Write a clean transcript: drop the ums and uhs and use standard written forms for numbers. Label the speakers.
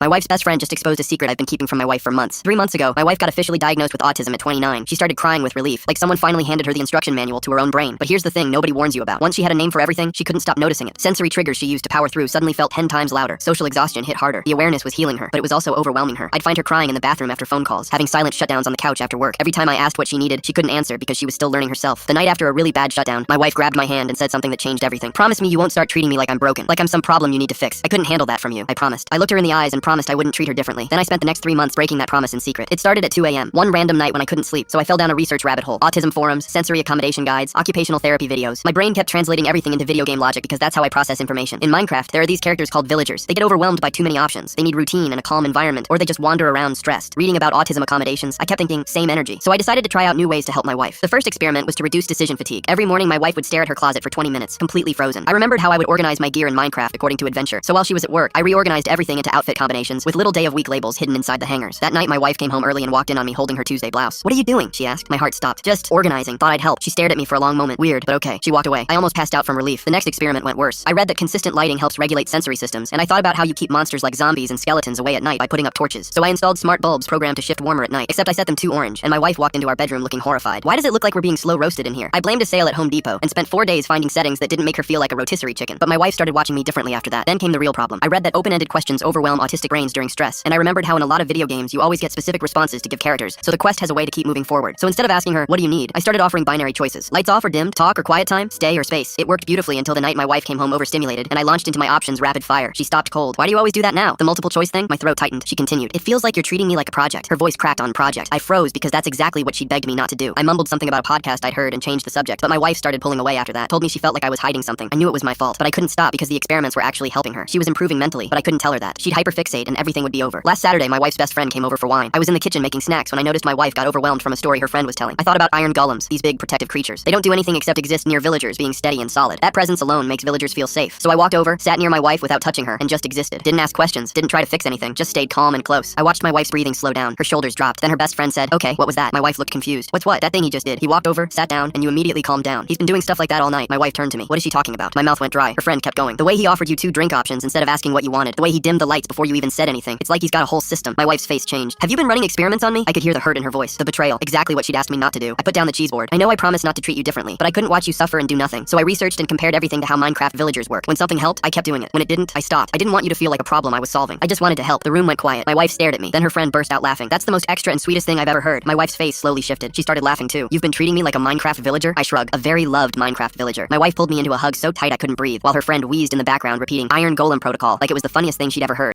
Speaker 1: My wife's best friend just exposed a secret I've been keeping from my wife for months. 3 months ago, my wife got officially diagnosed with autism at 29. She started crying with relief, like someone finally handed her the instruction manual to her own brain. But here's the thing nobody warns you about. Once she had a name for everything, she couldn't stop noticing it. Sensory triggers she used to power through suddenly felt 10 times louder. Social exhaustion hit harder. The awareness was healing her, but it was also overwhelming her. I'd find her crying in the bathroom after phone calls, having silent shutdowns on the couch after work. Every time I asked what she needed, she couldn't answer because she was still learning herself. The night after a really bad shutdown, my wife grabbed my hand and said something that changed everything. Promise me you won't start treating me like I'm broken, like I'm some problem you need to fix. I couldn't handle that from you, I promised. I looked her in the eyes and promised I wouldn't treat her differently. Then I spent the next 3 months breaking that promise in secret. It started at 2 a.m., one random night when I couldn't sleep, so I fell down a research rabbit hole. Autism forums, sensory accommodation guides, occupational therapy videos. My brain kept translating everything into video game logic because that's how I process information. In Minecraft, there are these characters called villagers. They get overwhelmed by too many options. They need routine and a calm environment, or they just wander around stressed. Reading about autism accommodations, I kept thinking, same energy. So I decided to try out new ways to help my wife. The first experiment was to reduce decision fatigue. Every morning, my wife would stare at her closet for 20 minutes, completely frozen. I remembered how I would organize my gear in Minecraft according to adventure. So while she was at work, I reorganized everything into outfit combinations with little day of week labels hidden inside the hangers. That night, my wife came home early and walked in on me holding her Tuesday blouse. "What are you doing?" she asked. My heart stopped. "Just organizing. Thought I'd help." She stared at me for a long moment. Weird, but okay. She walked away. I almost passed out from relief. The next experiment went worse. I read that consistent lighting helps regulate sensory systems, and I thought about how you keep monsters like zombies and skeletons away at night by putting up torches. So I installed smart bulbs programmed to shift warmer at night, except I set them too orange, and my wife walked into our bedroom looking horrified. "Why does it look like we're being slow roasted in here?" I blamed a sale at Home Depot and spent 4 days finding settings that didn't make her feel like a rotisserie chicken. But my wife started watching me differently after that. Then came the real problem. I read that open-ended questions overwhelm autistic brains during stress, and I remembered how in a lot of video games you always get specific responses to give characters, so the quest has a way to keep moving forward. So instead of asking her, "What do you need?" I started offering binary choices. Lights off or dimmed, talk or quiet time, stay or space. It worked beautifully until the night my wife came home overstimulated, and I launched into my options rapid fire. She stopped cold. "Why do you always do that now?" "The multiple choice thing?" My throat tightened. She continued, "It feels like you're treating me like a project." Her voice cracked on project. I froze because that's exactly what she begged me not to do. I mumbled something about a podcast I'd heard and changed the subject, but my wife started pulling away after that. Told me she felt like I was hiding something. I knew it was my fault, but I couldn't stop because the experiments were actually helping her. She was improving mentally, but I couldn't tell her that. She'd hyperfixate and everything would be over. Last Saturday, my wife's best friend came over for wine. I was in the kitchen making snacks when I noticed my wife got overwhelmed from a story her friend was telling. I thought about iron golems, these big protective creatures. They don't do anything except exist near villagers being steady and solid. That presence alone makes villagers feel safe. So I walked over, sat near my wife without touching her, and just existed. Didn't ask questions, didn't try to fix anything, just stayed calm and close. I watched my wife's breathing slow down. Her shoulders dropped. Then her best friend said, "Okay, what was that?" My wife looked confused. "What's what?" "That thing he just did. He walked over, sat down, and you immediately calmed down. He's been doing stuff like that all night." My wife turned to me. "What is she talking about?" My mouth went dry. Her friend kept going. "The way he offered you 2 drink options instead of asking what you wanted. The way he dimmed the lights before you even said anything. It's like he's got a whole system." My wife's face changed. "Have you been running experiments on me?" I could hear the hurt in her voice. The betrayal. Exactly what she'd asked me not to do. I put down the cheese board. "I know I promised not to treat you differently, but I couldn't watch you suffer and do nothing. So I researched and compared everything to how Minecraft villagers work. When something helped, I kept doing it. When it didn't, I stopped. I didn't want you to feel like a problem I was solving. I just wanted to help." The room went quiet. My wife stared at me. Then her friend burst out laughing. "That's the most extra and sweetest thing I've ever heard." My wife's face slowly shifted. She started laughing too. "You've been treating me like a Minecraft villager?" I shrugged. "A very loved Minecraft villager." My wife pulled me into a hug so tight I couldn't breathe, while her friend wheezed in the background repeating Iron Golem Protocol like it was the funniest thing she'd ever heard.